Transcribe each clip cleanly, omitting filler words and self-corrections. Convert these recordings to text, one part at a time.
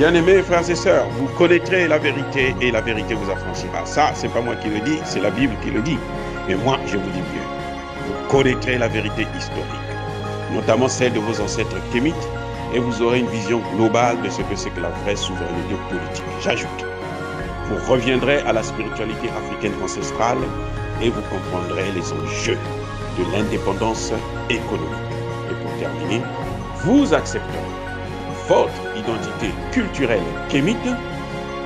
Bien-aimés frères et sœurs, vous connaîtrez la vérité et la vérité vous affranchira. Ça, c'est pas moi qui le dis, c'est la Bible qui le dit. Mais moi, je vous dis mieux. Vous connaîtrez la vérité historique, notamment celle de vos ancêtres kémites, et vous aurez une vision globale de ce que c'est que la vraie souveraineté politique. J'ajoute, vous reviendrez à la spiritualité africaine ancestrale et vous comprendrez les enjeux de l'indépendance économique. Et pour terminer, vous accepterez votre identité culturelle kémite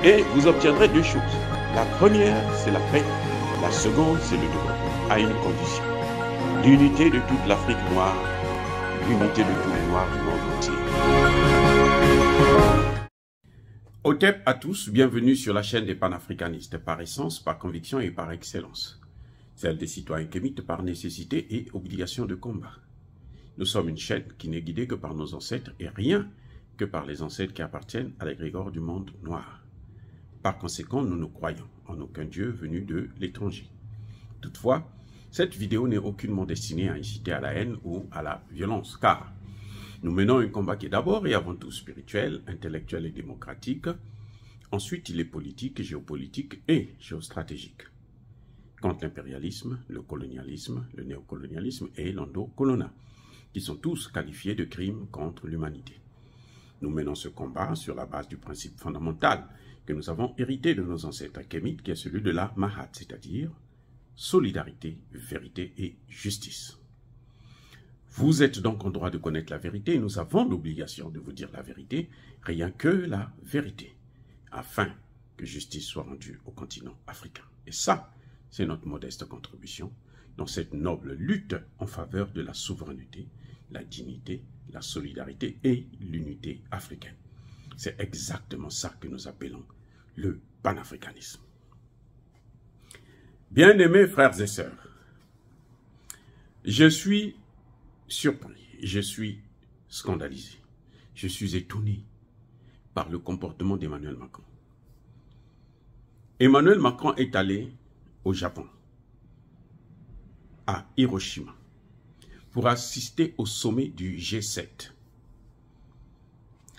et vous obtiendrez deux choses. La première, c'est la paix. La seconde, c'est le développement, à une condition. L'unité de toute l'Afrique noire, l'unité de tous les Noirs du monde entier. Otep à tous, bienvenue sur la chaîne des panafricanistes, par essence, par conviction et par excellence. Celle des citoyens kémites par nécessité et obligation de combat. Nous sommes une chaîne qui n'est guidée que par nos ancêtres et rien que par les ancêtres qui appartiennent à l'égrégore du monde noir. Par conséquent, nous ne croyons en aucun Dieu venu de l'étranger. Toutefois, cette vidéo n'est aucunement destinée à inciter à la haine ou à la violence, car nous menons un combat qui est d'abord et avant tout spirituel, intellectuel et démocratique. Ensuite, il est politique, géopolitique et géostratégique. Contre l'impérialisme, le colonialisme, le néocolonialisme et l'endocolonat, qui sont tous qualifiés de crimes contre l'humanité. Nous menons ce combat sur la base du principe fondamental que nous avons hérité de nos ancêtres kémites, qui est celui de la Mahat, c'est-à-dire solidarité, vérité et justice. Vous êtes donc en droit de connaître la vérité et nous avons l'obligation de vous dire la vérité, rien que la vérité, afin que justice soit rendue au continent africain. Et ça, c'est notre modeste contribution dans cette noble lutte en faveur de la souveraineté, la dignité, la solidarité et l'unité africaine. C'est exactement ça que nous appelons le panafricanisme. Bien-aimés frères et sœurs, je suis surpris, je suis scandalisé, je suis étonné par le comportement d'Emmanuel Macron. Emmanuel Macron est allé au Japon, à Hiroshima, pour assister au sommet du G7.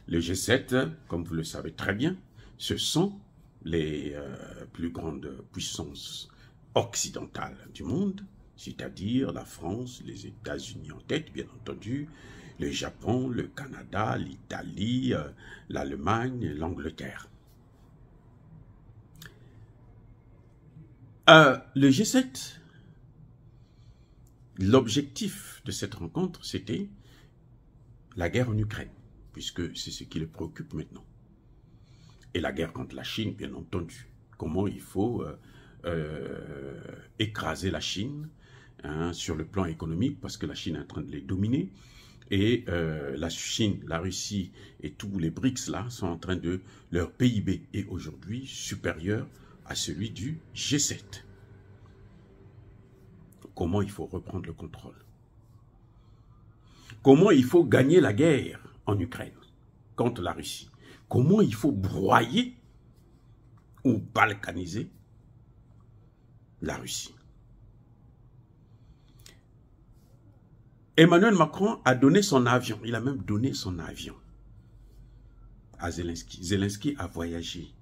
Le G7, comme vous le savez très bien, ce sont les plus grandes puissances occidentales du monde, c'est-à-dire la France, les États-Unis en tête, bien entendu, le Japon, le Canada, l'Italie, l'Allemagne, l'Angleterre. Le G7, l'objectif de cette rencontre, c'était la guerre en Ukraine, puisque c'est ce qui le préoccupe maintenant. Et la guerre contre la Chine, bien entendu. Comment il faut écraser la Chine sur le plan économique, parce que la Chine est en train de les dominer. Et la Chine, la Russie et tous les BRICS là sont en train de leur PIB est aujourd'hui supérieur à celui du G7. Comment il faut reprendre le contrôle? Comment il faut gagner la guerre en Ukraine contre la Russie? Comment il faut broyer ou balkaniser la Russie? Emmanuel Macron a donné son avion, il a même donné son avion à Zelensky. Zelensky a voyagé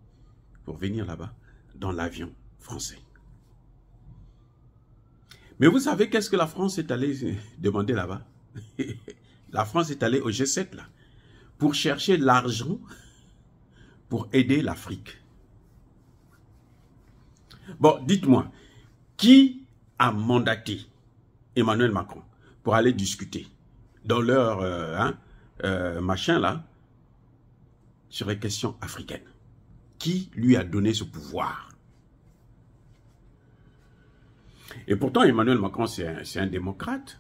pour venir là-bas dans l'avion français. Mais vous savez qu'est-ce que la France est allée demander là-bas? La France est allée au G7 là, pour chercher l'argent pour aider l'Afrique. Bon, dites-moi, qui a mandaté Emmanuel Macron pour aller discuter dans leur machin là sur les questions africaines? Qui lui a donné ce pouvoir? Et pourtant, Emmanuel Macron, c'est un démocrate.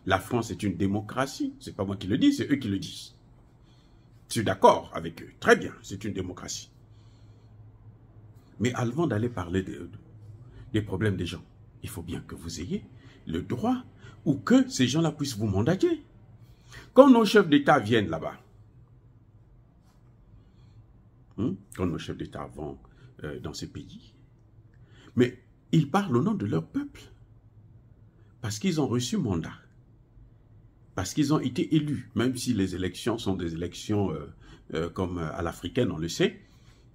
La France est une démocratie. Ce n'est pas moi qui le dis, c'est eux qui le disent. Je suis d'accord avec eux. Très bien, c'est une démocratie. Mais avant d'aller parler des problèmes des gens, il faut bien que vous ayez le droit ou que ces gens-là puissent vous mandater. Quand nos chefs d'État viennent là-bas, quand nos chefs d'État vont dans ces pays, mais ils parlent au nom de leur peuple. Parce qu'ils ont reçu mandat Parce qu'ils ont été élus, même si les élections sont des élections comme à l'africaine, on le sait.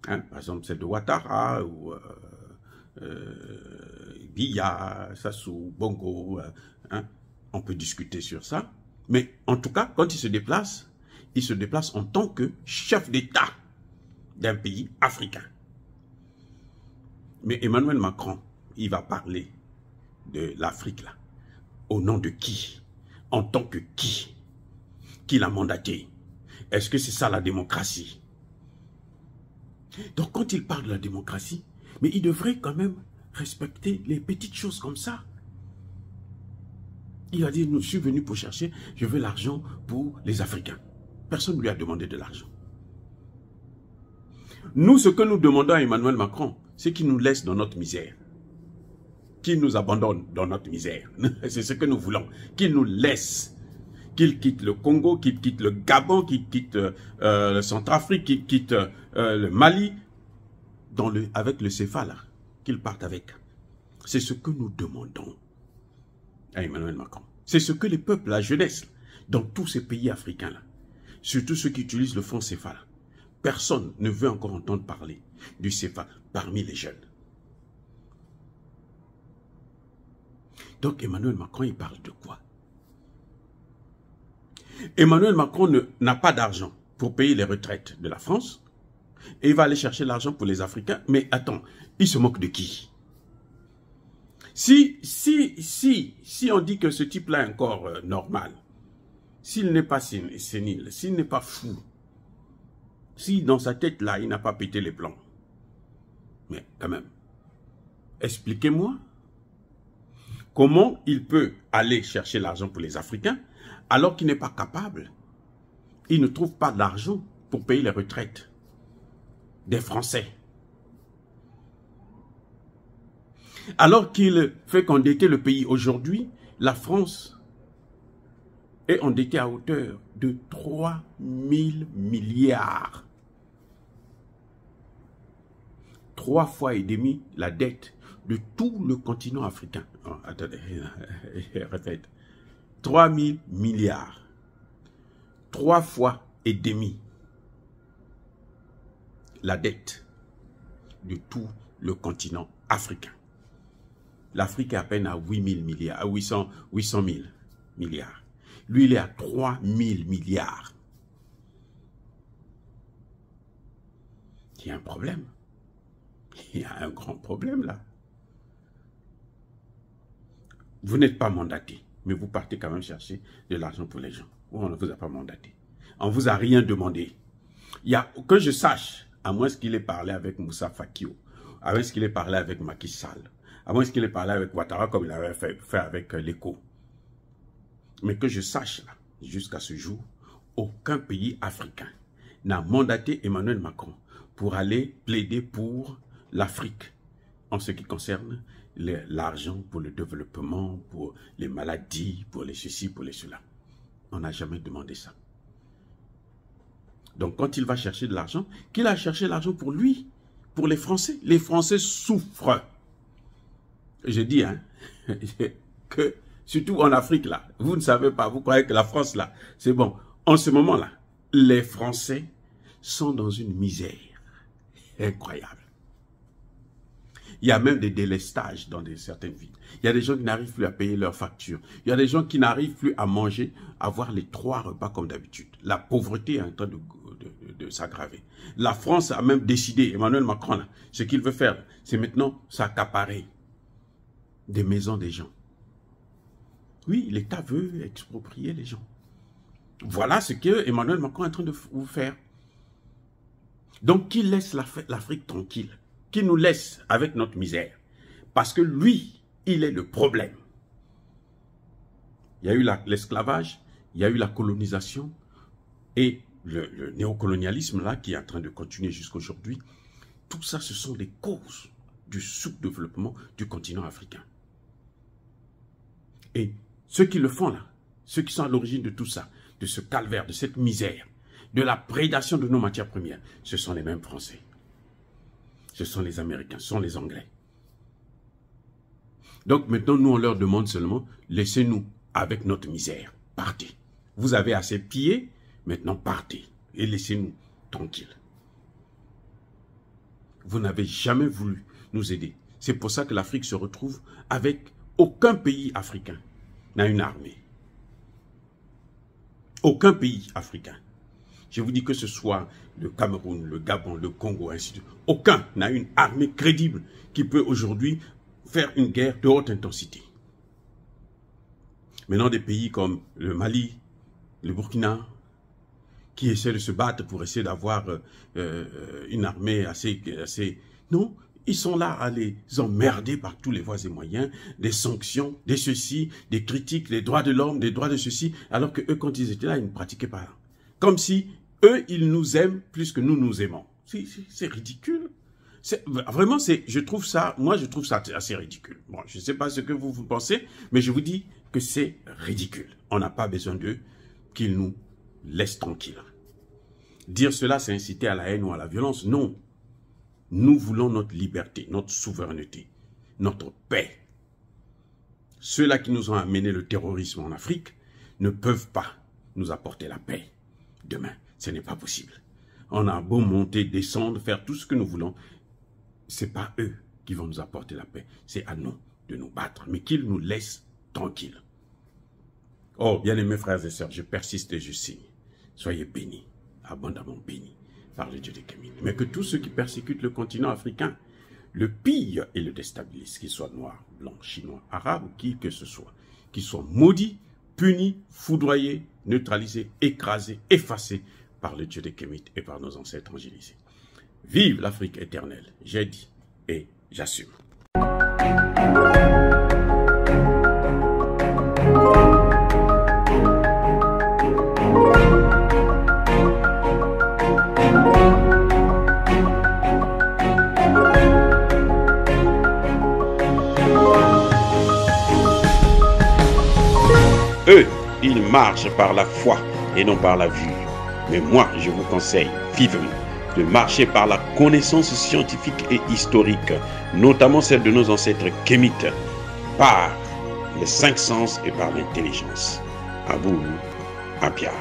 Hein, par exemple, celle de Ouattara ou Biya, Sassou, Bongo. Hein, on peut discuter sur ça. Mais en tout cas, quand il se déplace en tant que chef d'État d'un pays africain. Mais Emmanuel Macron, il va parler de l'Afrique là. Au nom de qui? En tant que qui? Qui l'a mandaté? Est-ce que c'est ça la démocratie? Donc quand il parle de la démocratie, mais il devrait quand même respecter les petites choses comme ça. Il a dit, je suis venu pour chercher, je veux l'argent pour les Africains. Personne ne lui a demandé de l'argent. Nous, ce que nous demandons à Emmanuel Macron, c'est qu'il nous laisse dans notre misère. Qu'il nous abandonne dans notre misère. C'est ce que nous voulons. Qu'il nous laisse. Qu'il quitte le Congo, qu'il quitte le Gabon, qu'il quitte le Centrafrique, qu'il quitte le Mali, avec le CFA là. Qu'il parte avec. C'est ce que nous demandons à Emmanuel Macron. C'est ce que les peuples, la jeunesse, dans tous ces pays africains là, surtout ceux qui utilisent le franc CFA là, personne ne veut encore entendre parler du CFA parmi les jeunes. Donc Emmanuel Macron, il parle de quoi? Emmanuel Macron n'a pas d'argent pour payer les retraites de la France et il va aller chercher l'argent pour les Africains. Mais attends, il se moque de qui? Si on dit que ce type-là est encore normal, s'il n'est pas sénile, s'il n'est pas fou, si dans sa tête-là, il n'a pas pété les plombs, mais quand même, expliquez-moi comment il peut aller chercher l'argent pour les Africains alors qu'il n'est pas capable. Il ne trouve pas d'argent pour payer les retraites des Français. Alors qu'il fait qu'endetter le pays aujourd'hui, la France est endettée à hauteur de 3 000 milliards. 3 fois et demi la dette de tout le continent africain. Oh, attendez, répète. 3 000 milliards. 3 fois et demi la dette de tout le continent africain. L'Afrique est à peine à 8 000 milliards, à 800 000 milliards. Lui, il est à 3 000 milliards. Il y a un problème. Il y a un grand problème là. Vous n'êtes pas mandaté, mais vous partez quand même chercher de l'argent pour les gens. On ne vous a pas mandaté. On ne vous a rien demandé. Il y a, que je sache, à moins qu'il ait parlé avec Moussa Fakio, à moins qu'il ait parlé avec Macky Sall, à moins qu'il ait parlé avec Ouattara comme il avait fait avec l'ECO. Mais que je sache, là, jusqu'à ce jour, aucun pays africain n'a mandaté Emmanuel Macron pour aller plaider pour l'Afrique en ce qui concerne l'argent pour le développement, pour les maladies, pour les ceci, pour les cela. On n'a jamais demandé ça. Donc quand il va chercher de l'argent, qu'il a cherché l'argent pour lui, pour les Français. Les Français souffrent. Je dis, hein, que surtout en Afrique, là, vous ne savez pas, vous croyez que la France, là, c'est bon. En ce moment-là, les Français sont dans une misère incroyable. Il y a même des délestages dans certaines villes. Il y a des gens qui n'arrivent plus à payer leurs factures. Il y a des gens qui n'arrivent plus à manger, à avoir les 3 repas comme d'habitude. La pauvreté est en train de s'aggraver. La France a même décidé, Emmanuel Macron, là, ce qu'il veut faire, c'est maintenant s'accaparer des maisons des gens. Oui, l'État veut exproprier les gens. Voilà ce que Emmanuel Macron est en train de vous faire. Donc, qu'il laisse l'Afrique tranquille. Qu'il nous laisse avec notre misère. Parce que lui, il est le problème. Il y a eu l'esclavage, il y a eu la colonisation et le néocolonialisme là qui est en train de continuer jusqu'à aujourd'hui. Tout ça, ce sont des causes du sous-développement du continent africain. Et ceux qui le font là, ceux qui sont à l'origine de tout ça, de ce calvaire, de cette misère, de la prédation de nos matières premières, ce sont les mêmes Français. Ce sont les Américains, ce sont les Anglais. Donc maintenant, nous, on leur demande seulement, laissez-nous avec notre misère. Partez. Vous avez assez pillé, maintenant partez et laissez-nous tranquilles. Vous n'avez jamais voulu nous aider. C'est pour ça que l'Afrique se retrouve avec aucun pays africain n'a une armée. Aucun pays africain. Je vous dis que ce soit le Cameroun, le Gabon, le Congo, ainsi de suite. Aucun n'a une armée crédible qui peut aujourd'hui faire une guerre de haute intensité. Maintenant, des pays comme le Mali, le Burkina, qui essaient de se battre pour essayer d'avoir une armée assez... Non, ils sont là à les emmerder par tous les voies et moyens, des sanctions, des ceci, des critiques, des droits de l'homme, des droits de ceci, alors que eux, quand ils étaient là, ils ne pratiquaient pas. Comme si eux, ils nous aiment plus que nous nous aimons. C'est ridicule. Vraiment, je trouve ça assez ridicule. Bon, je ne sais pas ce que vous pensez, mais je vous dis que c'est ridicule. On n'a pas besoin d'eux, qu'ils nous laissent tranquilles. Dire cela, c'est inciter à la haine ou à la violence. Non. Nous voulons notre liberté, notre souveraineté, notre paix. Ceux-là qui nous ont amené le terrorisme en Afrique ne peuvent pas nous apporter la paix. Demain, ce n'est pas possible. On a beau monter, descendre, faire tout ce que nous voulons. Ce n'est pas eux qui vont nous apporter la paix. C'est à nous de nous battre, mais qu'ils nous laissent tranquilles. Oh, bien-aimés frères et sœurs, je persiste et je signe. Soyez bénis, abondamment bénis par le Dieu des Kémites. Mais que tous ceux qui persécutent le continent africain le pillent et le déstabilisent, qu'ils soient noirs, blancs, chinois, arabes, qui que ce soit, qu'ils soient maudits, punis, foudroyés, neutralisés, écrasés, effacés par le Dieu des Kémites et par nos ancêtres angélisés. Vive l'Afrique éternelle, j'ai dit et j'assume. Eux, ils marchent par la foi et non par la vue. Mais moi, je vous conseille vivement de marcher par la connaissance scientifique et historique, notamment celle de nos ancêtres kémites, par les 5 sens et par l'intelligence. À vous, Apia.